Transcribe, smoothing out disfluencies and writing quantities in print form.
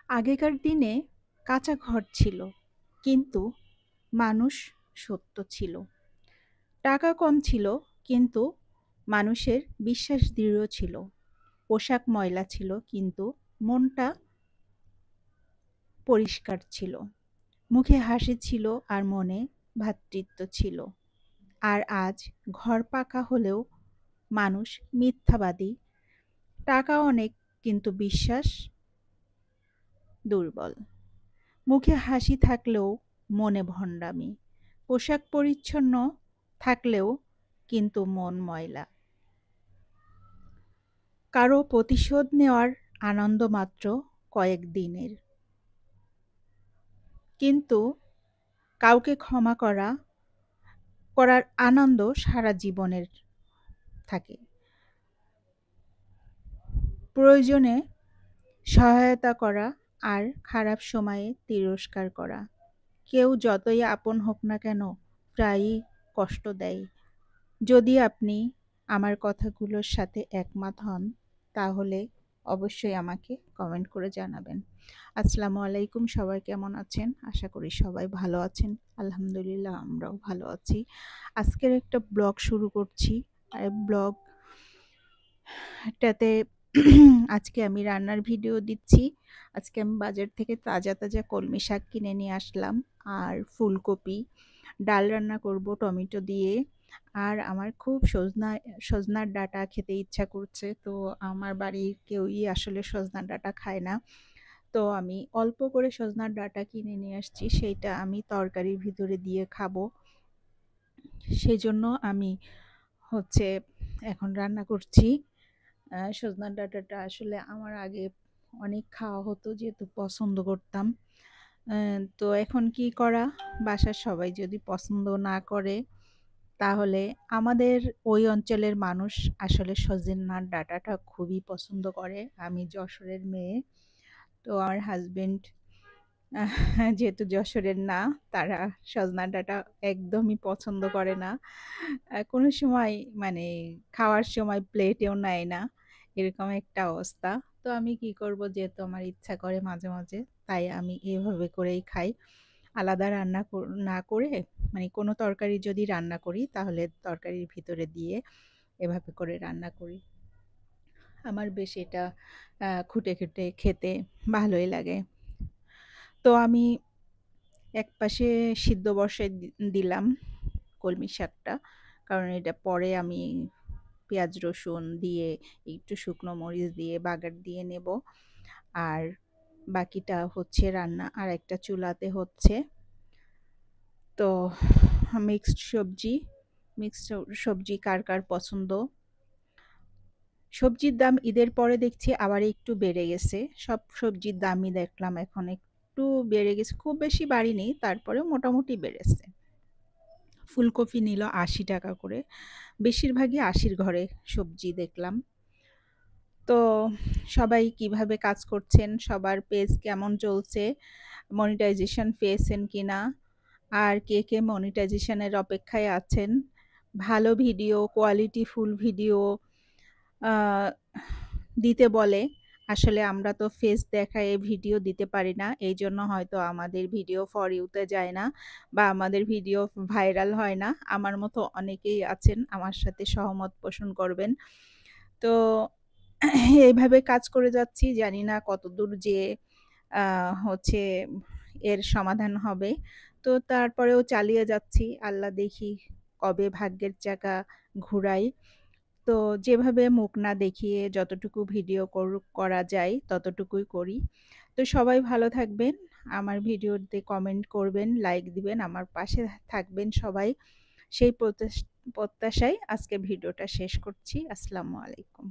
আগেকার দিনে কাঁচা ঘর ছিল, কিন্তু মানুষ সত্য ছিল। টাকা কম ছিল, কিন্তু মানুষের বিশ্বাস দৃঢ় ছিল। পোশাক ময়লা ছিল, কিন্তু মনটা পরিষ্কার ছিল। মুখে হাসি ছিল আর মনে ভ্রাতৃত্ব ছিল। আর আজ ঘর পাকা হলেও মানুষ মিথ্যাবাদী। টাকা অনেক, কিন্তু বিশ্বাস দুর্বল। মুখে হাসি থাকলেও মনে ভণ্ডামি। পোশাক পরিচ্ছন্ন থাকলেও কিন্তু মন ময়লা। কারো প্রতিশোধ নেওয়ার আনন্দ মাত্র কয়েকদিনের, কিন্তু কাউকে ক্ষমা করার আনন্দ সারা জীবনের থাকে। প্রয়োজনে সহায়তা করা আর খারাপ সময়ে তিরস্কার করা। কেউ যতই আপন হোক না কেন, প্রায়ই কষ্ট দেয়। যদি আপনি আমার কথাগুলোর সাথে একমত হন, তাহলে অবশ্যই আমাকে কমেন্ট করে জানাবেন। আসসালামু আলাইকুম, সবাই কেমন আছেন? আশা করি সবাই ভালো আছেন। আলহামদুলিল্লাহ, আমরাও ভালো আছি। আজকের একটা ব্লগ শুরু করছি। আর ব্লগটাতে আজকে আমি রান্নার ভিডিও দিচ্ছি। আজকে আমি বাজার থেকে তাজা তাজা কলমি শাক কিনে নিয়ে আসলাম, আর ফুলকপি। ডাল রান্না করব টমেটো দিয়ে। আর আমার খুব সজনার ডাঁটা খেতে ইচ্ছা করছে। তো আমার বাড়ির কেউই আসলে সজনার ডাঁটা খায় না। তো আমি অল্প করে সজনার ডাঁটা কিনে নিয়ে আসছি, সেইটা আমি তরকারির ভিতরে দিয়ে খাবো। সেজন্য আমি হচ্ছে এখন রান্না করছি। সজনার ডাঁটাটা আসলে আমার আগে অনেক খাওয়া হতো, যেহেতু পছন্দ করতাম। তো এখন কি করা, বাসার সবাই যদি পছন্দ না করে, তাহলে আমাদের ওই অঞ্চলের মানুষ আসলে সজনার ডাঁটাটা খুবই পছন্দ করে। আমি যশোরের মেয়ে, তো আমার হাজবেন্ড যেহেতু যশোরের না, তারা সজনার ডাঁটা একদমই পছন্দ করে না। কোনো সময় মানে খাওয়ার সময় প্লেটেও নেয় না, এরকম একটা অবস্থা। তো আমি কি করব, যেহেতু আমার ইচ্ছা করে মাঝে মাঝে, তাই আমি এভাবে করেই খাই। আলাদা রান্না না করে, মানে কোনো তরকারি যদি রান্না করি, তাহলে তরকারির ভিতরে দিয়ে এভাবে করে রান্না করি। আমার বেশ এটা খুঁটে খুঁটে খেতে ভালোই লাগে। তো আমি একপাশে সিদ্ধ বসায় দিলাম কলমি শাকটা, কারণ এটা পরে আমি পেঁয়াজ রসুন দিয়ে একটু শুকনো মরিচ দিয়ে বাগার দিয়ে নেব। আর বাকিটা হচ্ছে রান্না আর একটা চুলাতে হচ্ছে। তো মিক্সড সবজি কার কার পছন্দ। সবজির দাম ঈদের পরে দেখছি আবার একটু বেড়ে গেছে। সব সবজির দামই দেখলাম এখন একটু বেড়ে গেছে, খুব বেশি বাড়েনি, তারপরেও মোটামুটি বেড়েছে। ফুলকপি নিল ৮০ টাকা করে, বেশিরভাগই ৮০-র ঘরে সবজি দেখলাম। তো সবাই কিভাবে কাজ করছেন, সবার পেজ কেমন চলছে, মনিটাইজেশন পেয়েছেন কিনা, আর কে কে মনিটাইজেশনের অপেক্ষায় আছেন। ভালো ভিডিও, কোয়ালিটিফুল ভিডিও দিতে বলে। আসলে আমরা তো ফেস দেখায়ে ভিডিও দিতে পারি না, এই জন্য হয়তো আমাদের ভিডিও ফর ইউতে যায় না, বা আমাদের ভিডিও ভাইরাল হয় না। আমার মতো অনেকেই আছেন, আমার সাথে সহমত পোষণ করবেন। তো এইভাবে কাজ করে যাচ্ছি, জানি না কতদূর যে হচ্ছে এর সমাধান হবে। তো তারপরেও চালিয়ে যাচ্ছি, আল্লাহ দেখি কবে ভাগ্যের চাকা ঘুরায়। তো যেভাবে মুখ না দেখিয়ে যতটুকু ভিডিও করা যায় ততটুকুই করি। তো সবাই ভালো থাকবেন, আমার ভিডিওতে কমেন্ট করবেন, লাইক দিবেন, আমার পাশে থাকবেন সবাই। সেই প্রত্যাশায় আজকে ভিডিওটা শেষ করছি। আসসালামু আলাইকুম।